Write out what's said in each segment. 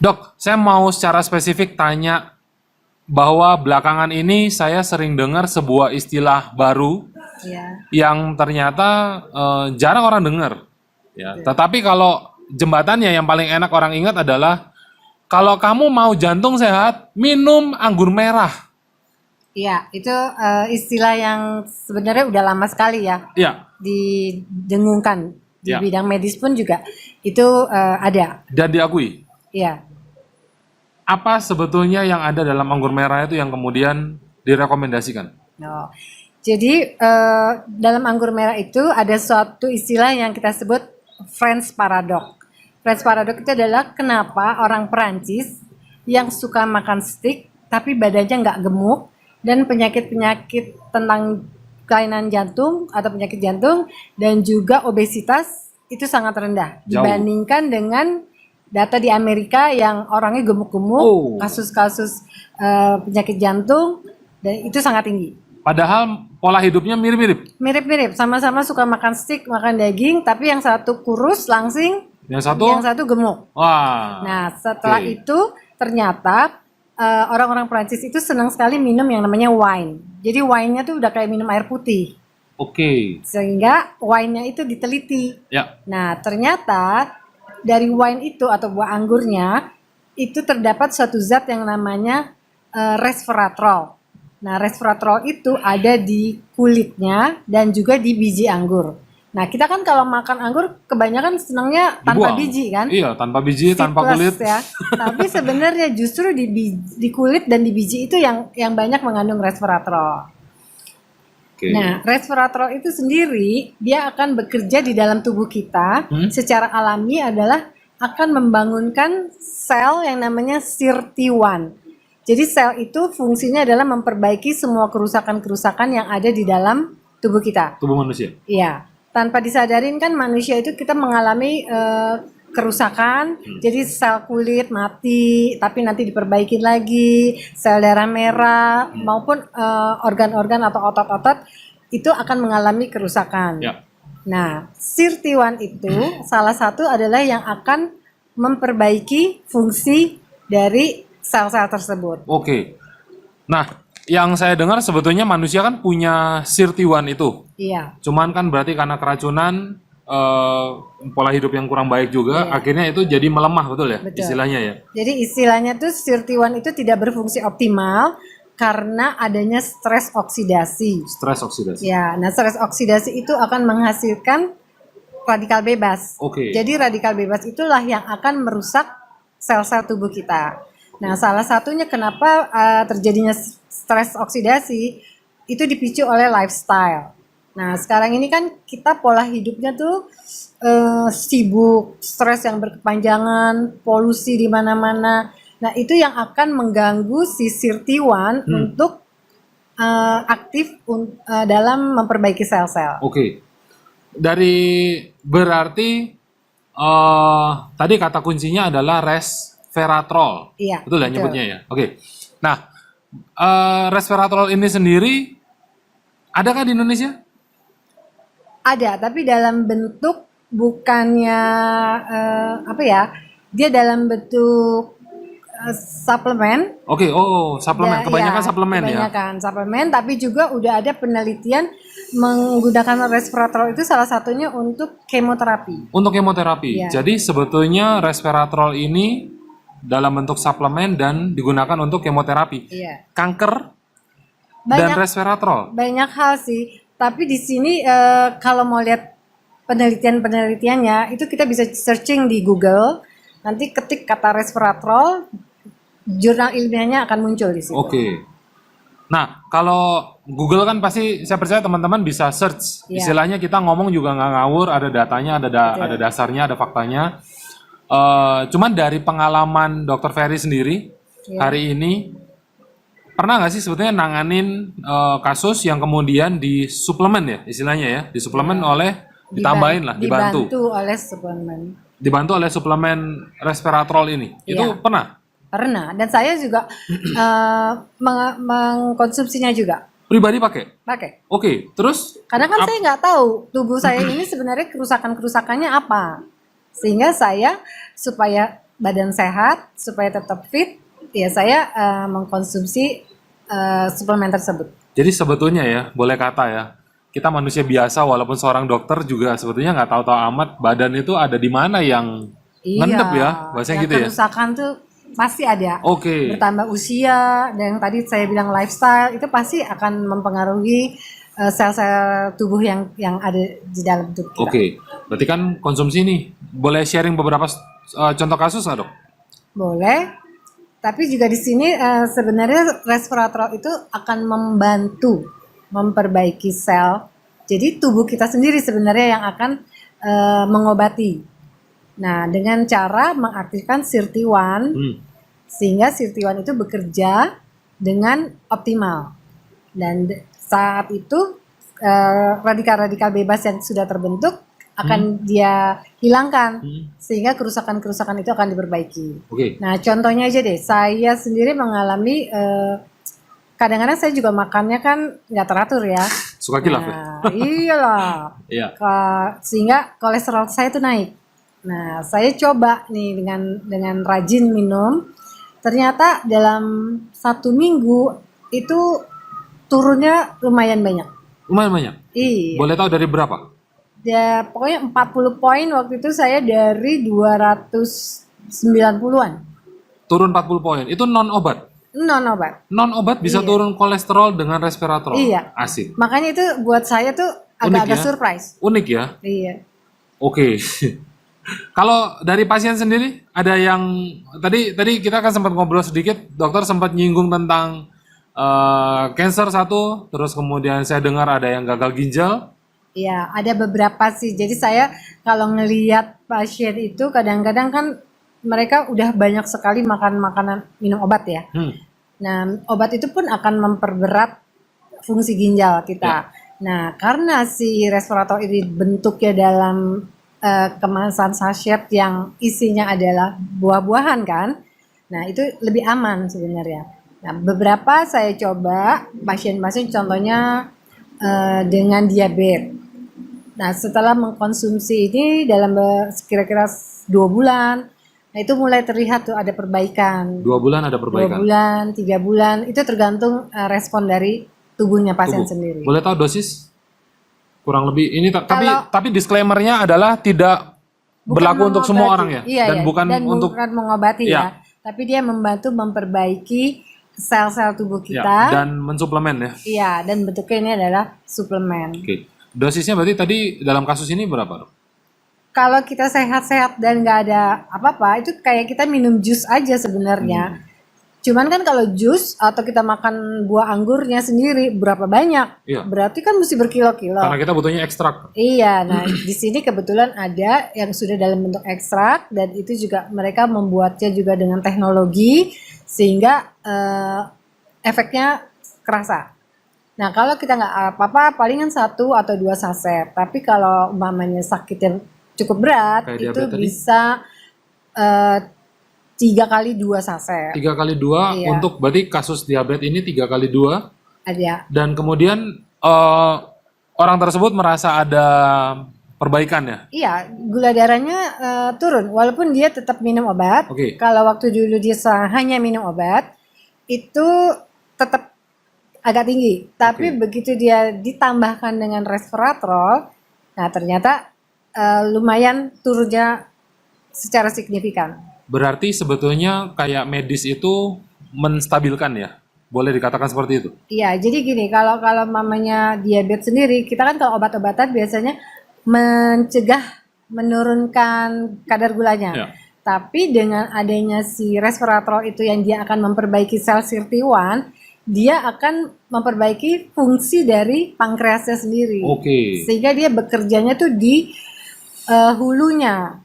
Dok, saya mau secara spesifik tanya bahwa belakangan ini saya sering dengar sebuah istilah baru Ya, yang ternyata jarang orang dengar. Ya, tetapi kalau jembatannya yang paling enak orang ingat adalah kalau kamu mau jantung sehat, minum anggur merah. iya, itu istilah yang sebenarnya udah lama sekali ya Ya, didengungkan di ya, bidang medis pun juga itu ada. dan diakui. Iya. Apa sebetulnya yang ada dalam anggur merah itu yang kemudian direkomendasikan? Oh. Jadi dalam anggur merah itu ada suatu istilah yang kita sebut French paradox. French paradox itu adalah kenapa orang Perancis yang suka makan steak tapi badannya nggak gemuk dan penyakit-penyakit tentang kelainan jantung atau penyakit jantung dan juga obesitas itu sangat rendah Jauh. dibandingkan dengan data di Amerika yang orangnya gemuk-gemuk, Oh. kasus-kasus penyakit jantung dan itu sangat tinggi. Padahal pola hidupnya mirip-mirip. Mirip-mirip, sama-sama suka makan steak, makan daging, tapi yang satu kurus langsing, Yang satu, yang satu gemuk. wah, Nah, setelah oke. itu ternyata orang-orang Prancis itu senang sekali minum yang namanya wine. Jadi wine-nya tuh udah kayak minum air putih. Oke, Sehingga wine-nya itu diteliti. ya, Nah, ternyata dari wine itu atau buah anggurnya itu terdapat suatu zat yang namanya resveratrol. Nah, resveratrol itu ada di kulitnya dan juga di biji anggur. Nah, kita kan kalau makan anggur kebanyakan senangnya tanpa dibuang. biji kan? Iya, tanpa biji, tanpa Seedless kulit. ya. Tapi sebenarnya justru di kulit dan di biji itu yang banyak mengandung resveratrol. Oke. Nah, resveratrol itu sendiri dia akan bekerja di dalam tubuh kita secara alami adalah akan membangunkan sel yang namanya SIRT1. Jadi sel itu fungsinya adalah memperbaiki semua kerusakan-kerusakan yang ada di dalam tubuh kita. Tubuh manusia. Iya, tanpa disadarin kan manusia itu kita mengalami kerusakan, jadi sel kulit mati, tapi nanti diperbaikin lagi, sel darah merah maupun organ-organ atau otot-otot itu akan mengalami kerusakan. Ya. Nah, SIRT1 itu salah satu adalah yang akan memperbaiki fungsi dari sel-sel tersebut. Oke. Nah, yang saya dengar sebetulnya manusia kan punya SIRT1 itu. Iya, Cuman kan berarti karena keracunan, pola hidup yang kurang baik juga, akhirnya itu jadi melemah, betul ya? Betul. Istilahnya ya. jadi istilahnya tuh SIRT1 itu tidak berfungsi optimal karena adanya stres oksidasi. Stres oksidasi. Ya, nah stres oksidasi itu akan menghasilkan radikal bebas. Oke. Jadi radikal bebas itulah yang akan merusak sel-sel tubuh kita. Nah, salah satunya kenapa terjadinya stres oksidasi itu dipicu oleh lifestyle. Nah, sekarang ini kan kita pola hidupnya tuh sibuk, stres yang berkepanjangan, polusi di mana-mana. Nah, itu yang akan mengganggu si SIRT1 untuk aktif dalam memperbaiki sel-sel. Oke. Berarti tadi kata kuncinya adalah resveratrol. Iya, Betul ya betul. nyebutnya ya? Oke. Nah, resveratrol ini sendiri adakah di Indonesia? Ada, tapi dalam bentuk bukannya apa ya? Dia dalam bentuk suplemen. Oke, suplemen. Kebanyakan Iya, suplemen ya. kebanyakan suplemen, tapi juga udah ada penelitian menggunakan resveratrol itu salah satunya untuk kemoterapi. Untuk kemoterapi. Iya. Jadi sebetulnya resveratrol ini dalam bentuk suplemen dan digunakan untuk kemoterapi. Iya. Kanker dan Banyak resveratrol. banyak hal sih, tapi di sini kalau mau lihat penelitiannya itu kita bisa searching di Google, nanti ketik kata resveratrol, jurnal ilmiahnya akan muncul di situ. Oke. Nah, kalau Google kan pasti saya percaya teman-teman bisa search. Iya. Istilahnya kita ngomong juga nggak ngawur, ada datanya, ada dasarnya, ada faktanya. Cuman dari pengalaman Dr. Ferry sendiri Iya. hari ini pernah nggak sih sebetulnya nanganin kasus yang kemudian di suplemen ya istilahnya ya, di suplemen oleh ditambahin lah, dibantu oleh suplemen. dibantu oleh suplemen resveratrol ini. Itu Iya. pernah? Pernah, dan saya juga mengkonsumsinya juga Pribadi pakai? pakai. Oke, terus Karena kan saya nggak tahu tubuh saya ini sebenarnya kerusakan-kerusakannya apa. Sehingga saya supaya badan sehat, supaya tetap fit, ya saya mengkonsumsi suplemen tersebut. Jadi sebetulnya ya, boleh kata ya, kita manusia biasa walaupun seorang dokter juga sebetulnya nggak tahu-tahu amat badan itu ada di mana yang ngendep ya, bahasanya yang gitu ya. kerusakan tuh pasti ada. Oke, Bertambah usia, dan yang tadi saya bilang lifestyle, itu pasti akan mempengaruhi sel-sel tubuh yang ada di dalam tubuh kita. oke. Berarti kan konsumsi nih, boleh sharing beberapa contoh kasus nggak dok? Boleh, tapi juga di sini sebenarnya resveratrol itu akan membantu memperbaiki sel. Jadi tubuh kita sendiri sebenarnya yang akan mengobati. Nah, dengan cara mengaktifkan SIRT1 sehingga SIRT1 itu bekerja dengan optimal. Dan saat itu radikal-radikal bebas yang sudah terbentuk akan dia hilangkan sehingga kerusakan-kerusakan itu akan diperbaiki. Oke. Nah, contohnya aja deh, saya sendiri mengalami kadang-kadang saya juga makannya kan nggak teratur ya. Suka kilaf ya? Nah, iyalah. Iya. Sehingga kolesterol saya itu naik. Nah, saya coba nih dengan rajin minum. Ternyata dalam 1 minggu itu turunnya lumayan banyak. Lumayan banyak. Iya. Boleh tahu dari berapa? Ya, pokoknya 40 poin waktu itu saya dari 290-an. Turun 40 poin. Itu non obat. Non obat. Non obat bisa turun kolesterol dengan resveratrol. Iya. Asik. Makanya itu buat saya tuh agak-agak ya? surprise. Unik ya. Iya. Oke. Kalau dari pasien sendiri ada yang tadi kita kan sempat ngobrol sedikit, dokter sempat nyinggung tentang cancer satu, terus kemudian saya dengar ada yang gagal ginjal. Iya, ada beberapa sih. Jadi saya kalau ngelihat pasien itu kadang-kadang kan mereka udah banyak sekali makan makanan, minum obat ya. Nah, obat itu pun akan memperberat fungsi ginjal kita. Nah, karena si resveratrol ini bentuknya dalam kemasan sachet yang isinya adalah buah-buahan kan. Nah, itu lebih aman sebenarnya. Nah, beberapa saya coba pasien-pasien contohnya dengan diabetes. Nah, setelah mengkonsumsi ini dalam kira-kira 2 bulan, nah itu mulai terlihat tuh ada perbaikan. 2 bulan ada 2 perbaikan. bulan, 3 bulan, itu tergantung respon dari tubuhnya pasien sendiri. Boleh tahu dosis? Kurang lebih ini Kalau- tapi disclaimer-nya adalah tidak berlaku untuk semua mengobati. orang ya. Iya, Dan iya. bukan untuk bukan mengobati Iya. ya, tapi dia membantu memperbaiki sel-sel tubuh ya, kita. dan mensuplemen ya. Iya, dan bentuknya ini adalah suplemen. Oke. Dosisnya berarti tadi dalam kasus ini berapa, Dok? Kalau kita sehat-sehat dan nggak ada apa-apa, itu kayak kita minum jus aja sebenarnya. Cuman kan kalau jus atau kita makan buah anggurnya sendiri berapa banyak? Iya. Berarti kan mesti berkilo-kilo. Karena kita butuhnya ekstrak. Iya, nah di sini kebetulan ada yang sudah dalam bentuk ekstrak dan itu juga mereka membuatnya juga dengan teknologi sehingga efeknya kerasa. Nah kalau kita nggak apa-apa palingan 1 atau 2 saset, tapi kalau umpamanya sakitnya cukup berat Kayak itu diabetes tadi? bisa 3 kali 2 saset. 3 kali 2 Iya. untuk berarti kasus diabetes ini 3 kali 2 Ada. dan kemudian orang tersebut merasa ada perbaikan ya. Iya, gula darahnya turun walaupun dia tetap minum obat. Oke. Kalau waktu dulu dia hanya minum obat itu tetap agak tinggi. Tapi begitu dia ditambahkan dengan resveratrol, nah ternyata lumayan turunnya secara signifikan. Berarti sebetulnya kayak medis itu menstabilkan ya. Boleh dikatakan seperti itu. Iya, jadi gini, kalau mamanya diabetes sendiri, kita kan kalau obat-obatan biasanya mencegah menurunkan kadar gulanya. Ya. Tapi dengan adanya si resveratrol itu yang dia akan memperbaiki sel SIRT1, dia akan memperbaiki fungsi dari pankreasnya sendiri. Oke. Sehingga dia bekerjanya tuh di hulunya,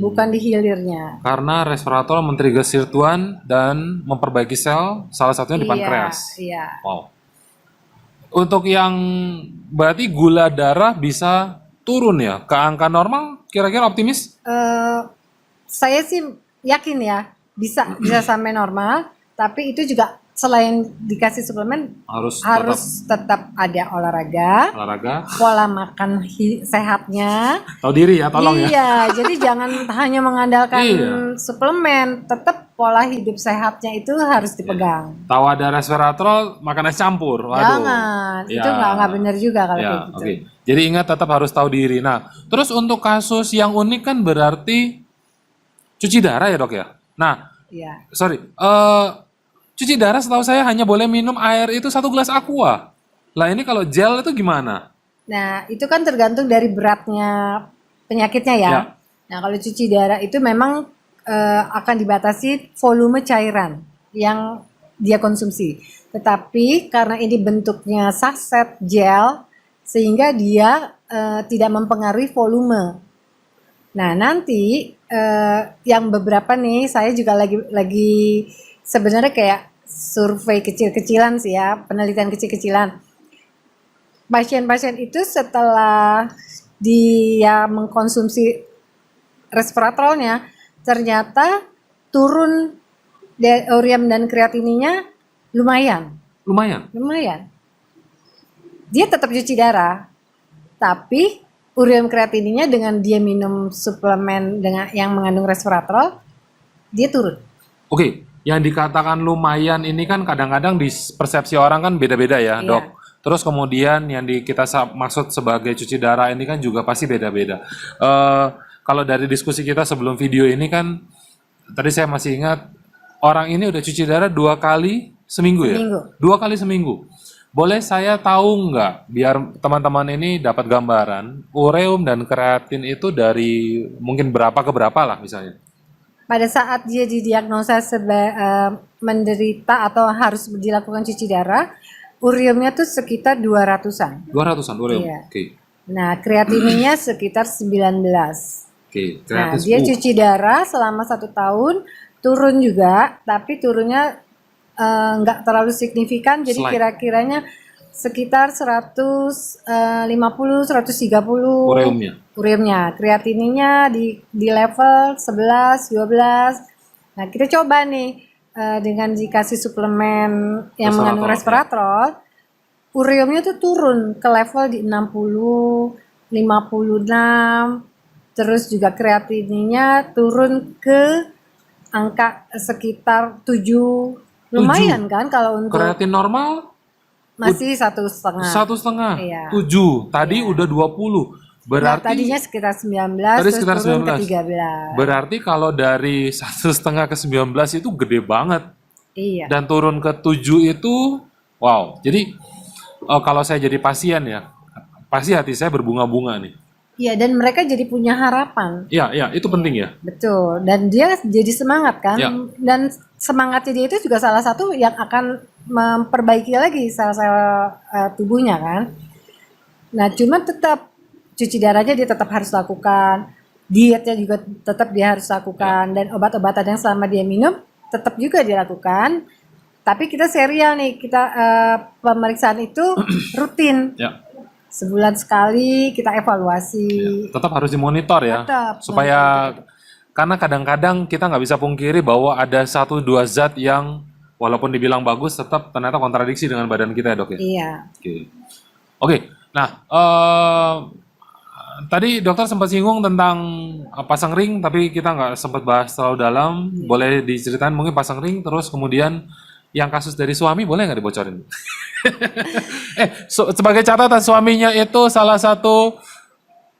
bukan di hilirnya. Karena resveratrol men-trigger SIRT1 dan memperbaiki sel, salah satunya di pankreas. Iya. Wow. Untuk yang berarti gula darah bisa turun ya ke angka normal, kira-kira optimis? Saya sih yakin ya bisa sampai normal, tapi itu juga selain dikasih suplemen Harus tetap ada olahraga, pola makan sehatnya. tahu diri ya, tolong ya. Iya, jadi jangan hanya mengandalkan Iya. suplemen, tetap pola hidup sehatnya itu harus dipegang. Tahu ada resveratrol, makan es campur. Waduh. Jangan, itu nggak benar juga kalau kayak gitu. Oke. Jadi ingat tetap harus tahu diri. Nah, terus untuk kasus yang unik kan berarti cuci darah ya dok ya? Nah, Iya. sorry, cuci darah setahu saya hanya boleh minum air itu 1 gelas aqua. Lah ini kalau gel itu gimana? Nah, itu kan tergantung dari beratnya penyakitnya ya. Ya. Nah, kalau cuci darah itu memang akan dibatasi volume cairan yang dia konsumsi. Tetapi karena ini bentuknya saset gel, sehingga dia tidak mempengaruhi volume. Nah, nanti yang beberapa nih, saya juga lagi sebenarnya kayak survei kecil-kecilan sih ya, penelitian kecil-kecilan. Pasien-pasien itu setelah dia mengkonsumsi resveratrolnya, ternyata turun ureum dan kreatininya lumayan. Lumayan. Dia tetap cuci darah, tapi ureum kreatininya dengan dia minum suplemen dengan yang mengandung resveratrol, dia turun. Oke, yang dikatakan lumayan ini kan kadang-kadang di persepsi orang kan beda-beda ya, Iya. dok. Terus kemudian yang kita maksud sebagai cuci darah ini kan juga pasti beda-beda. Kalau dari diskusi kita sebelum video ini kan, tadi saya masih ingat orang ini udah cuci darah 2 kali seminggu ya? Seminggu. 2 kali seminggu. Boleh saya tahu nggak, biar teman-teman ini dapat gambaran, ureum dan kreatin itu dari mungkin berapa ke berapa lah misalnya? Pada saat dia didiagnosa menderita atau harus dilakukan cuci darah, ureumnya tuh sekitar 200-an. 200-an ureum. Iya. Oke. Nah, kreatininya sekitar 19. Oke, Nah, kreatin. dia cuci darah selama 1 tahun, turun juga, tapi turunnya nggak terlalu signifikan, jadi Slight. kira-kiranya sekitar 150-130 ureumnya. Kreatininya di level 11, 12. Nah, kita coba nih dengan dikasih suplemen yang mengandung resveratrol, ureumnya tuh turun ke level di 60, 56, terus juga kreatininya turun ke angka sekitar 7. Lumayan kan kalau untuk kreatin normal masih 1,5. 1,5. Iya. 7. Tadi udah 20. Berarti tadinya sekitar 19, tadi terus sekitar turun 19. ke 13. Berarti kalau dari 1,5 ke 19 itu gede banget. Iya. Dan turun ke 7 itu wow. Jadi kalau saya jadi pasien ya, pasti hati saya berbunga-bunga nih. Iya, dan mereka jadi punya harapan. Iya, itu penting ya. Betul. Dan dia jadi semangat kan. Ya. Dan semangatnya dia itu juga salah satu yang akan memperbaiki lagi sel-sel tubuhnya kan. Nah, cuma tetap cuci darahnya dia tetap harus lakukan. Dietnya juga tetap dia harus lakukan. Dan obat-obatan yang selama dia minum tetap juga dilakukan. Tapi kita serial nih, kita pemeriksaan itu rutin. Ya. Sebulan sekali kita evaluasi. Ya, tetap harus dimonitor ya, Tetap, supaya karena kadang-kadang kita nggak bisa pungkiri bahwa ada 1-2 zat yang walaupun dibilang bagus tetap ternyata kontradiksi dengan badan kita ya dok ya. Iya. Oke. Nah tadi dokter sempat singgung tentang pasang ring, tapi kita nggak sempat bahas terlalu dalam. Boleh diceritain mungkin pasang ring, terus kemudian yang kasus dari suami boleh nggak dibocorin? Sebagai catatan suaminya itu salah satu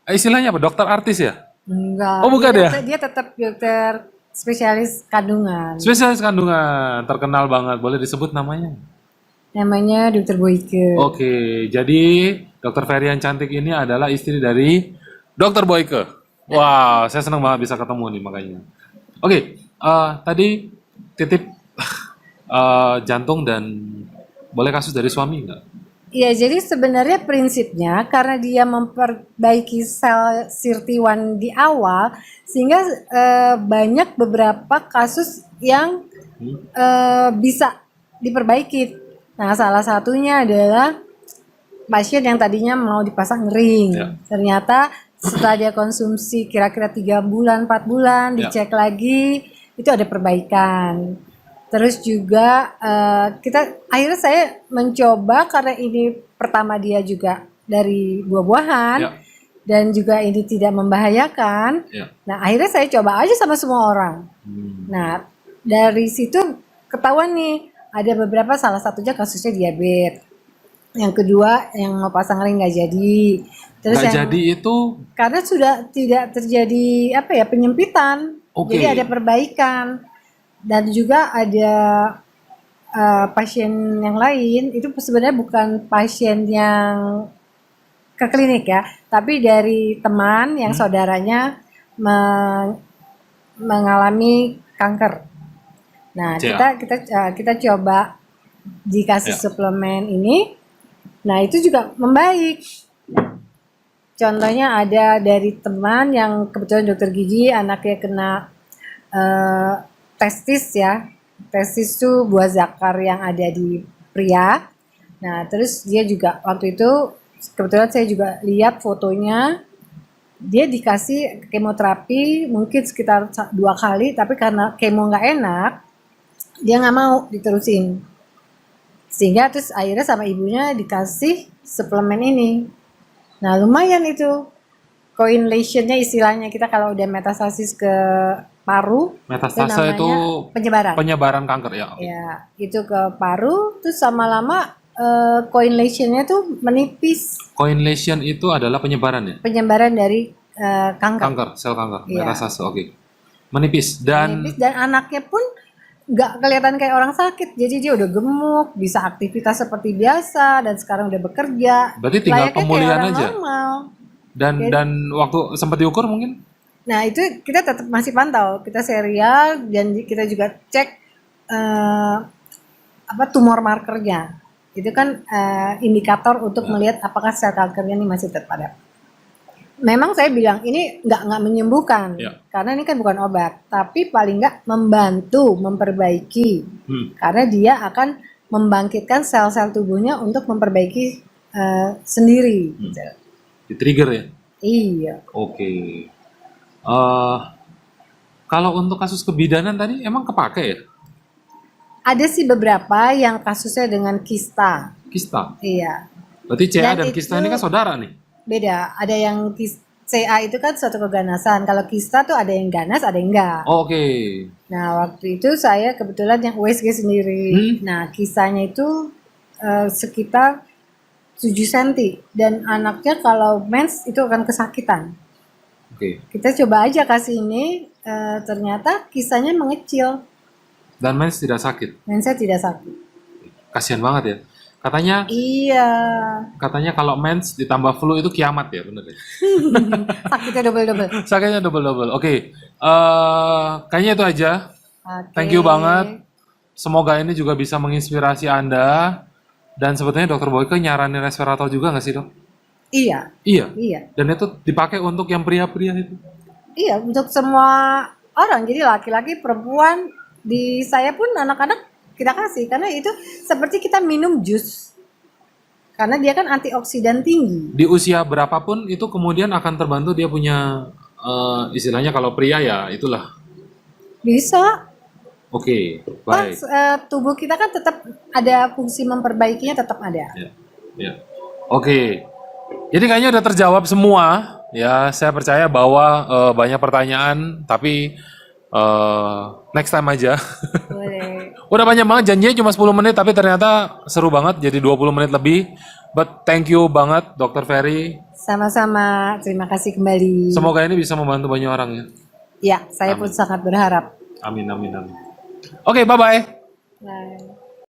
istilahnya apa? Dokter artis ya? Enggak. Oh bukan ya? Dia tetap dokter spesialis kandungan. Spesialis kandungan, terkenal banget. Boleh disebut namanya? Namanya Dokter Boyke. Oke, jadi Dokter Ferry yang cantik ini adalah istri dari Dokter Boyke. Wah, saya senang banget bisa ketemu nih makanya. Oke, tadi titip jantung dan boleh kasus dari suami nggak? Iya, jadi sebenarnya prinsipnya karena dia memperbaiki sel sirti-1 di awal, sehingga banyak beberapa kasus yang bisa diperbaiki. Nah, salah satunya adalah pasien yang tadinya mau dipasang ring. Ya. Ternyata setelah dia konsumsi kira-kira 3 bulan, 4 bulan, dicek lagi, itu ada perbaikan. Terus juga akhirnya saya mencoba karena ini pertama dia juga dari buah-buahan Ya. dan juga ini tidak membahayakan. Ya. Nah, akhirnya saya coba aja sama semua orang. Nah, dari situ ketahuan nih ada beberapa, salah satunya kasusnya diabetes. Yang kedua yang mau pasang ring nggak jadi. Terus Nggak yang jadi itu, karena sudah tidak terjadi penyempitan. Oke. Jadi ada perbaikan. Dan juga ada pasien yang lain itu sebenarnya bukan pasien yang ke klinik ya, tapi dari teman yang saudaranya mengalami kanker. Nah, CA. kita coba dikasih Ya. suplemen ini. Nah, itu juga membaik. Contohnya ada dari teman yang kebetulan dokter gigi, anaknya kena testis ya. Testis itu buah zakar yang ada di pria. Nah, terus dia juga waktu itu kebetulan saya juga lihat fotonya, dia dikasih kemoterapi mungkin sekitar 2 kali, tapi karena kemo nggak enak, dia nggak mau diterusin. Sehingga terus akhirnya sama ibunya dikasih suplemen ini. Nah, lumayan itu. Coagulation-nya istilahnya kita kalau udah metastasis ke paru, Metastase itu penyebaran. penyebaran kanker ya. Oke. Ya, itu ke paru, terus sama lama coagulation-nya tuh menipis, Coagulation itu adalah penyebaran ya? penyebaran dari kanker. Kanker, sel kanker, Iya. metastase. Oke. Menipis dan Menipis, dan anaknya pun nggak kelihatan kayak orang sakit, jadi dia udah gemuk, bisa aktivitas seperti biasa, dan sekarang udah bekerja. berarti tinggal Layaknya pemulihan kayak orang aja. normal. Dan waktu sempat diukur mungkin? Nah, itu kita tetap masih pantau, kita serial, dan kita juga cek tumor markernya. Itu kan indikator untuk melihat apakah sel kankernya ini masih tetap ada. Memang saya bilang ini nggak menyembuhkan, Ya. karena ini kan bukan obat, tapi paling nggak membantu memperbaiki, karena dia akan membangkitkan sel-sel tubuhnya untuk memperbaiki sendiri. Gitu. Di trigger ya? Iya. Oke. Kalau untuk kasus kebidanan tadi emang kepake ya? Ada sih beberapa yang kasusnya dengan kista. Kista. Iya. Berarti CA dan Dan kista itu ini kan saudara nih? beda. Ada yang CA itu kan suatu keganasan. Kalau kista tuh ada yang ganas, ada yang enggak. Oke. Nah, waktu itu saya kebetulan yang USG sendiri. Nah, kistanya itu sekitar 7 cm. Dan anaknya kalau mens itu akan kesakitan. Oke. Kita coba aja kasih ini, ternyata kistanya mengecil. Dan mens tidak sakit. Mensnya tidak sakit. Kasihan banget ya. Katanya Iya. kalau mens ditambah flu itu kiamat ya, bener ya? Sakitnya double-double. Sakitnya double-double. Oke. Kayaknya itu aja. Oke. Thank you banget. Semoga ini juga bisa menginspirasi Anda. Dan sebetulnya Dokter Boyke nyaranin respirator juga nggak sih, Dok? Iya. Iya. Iya. Dan itu dipakai untuk yang pria-pria itu. Iya, untuk semua orang. Jadi laki-laki, perempuan, di saya pun anak-anak kita kasih, karena itu seperti kita minum jus. Karena dia kan antioksidan tinggi. Di usia berapapun itu kemudian akan terbantu dia punya istilahnya kalau pria ya itulah. Bisa. Oke, Kan baik. tubuh kita kan tetap ada fungsi memperbaikinya, tetap ada. Ya, ya. Oke. Jadi kayaknya udah terjawab semua. Ya, saya percaya bahwa banyak pertanyaan, tapi next time aja. Boleh. Udah banyak banget, janjinya cuma 10 menit, tapi ternyata seru banget, jadi 20 menit lebih. But thank you banget, Dr. Ferry. Sama-sama. Terima kasih kembali. Semoga ini bisa membantu banyak orang ya. Ya, saya pun sangat berharap. Amin, amin, amin. Oke, bye-bye. Bye.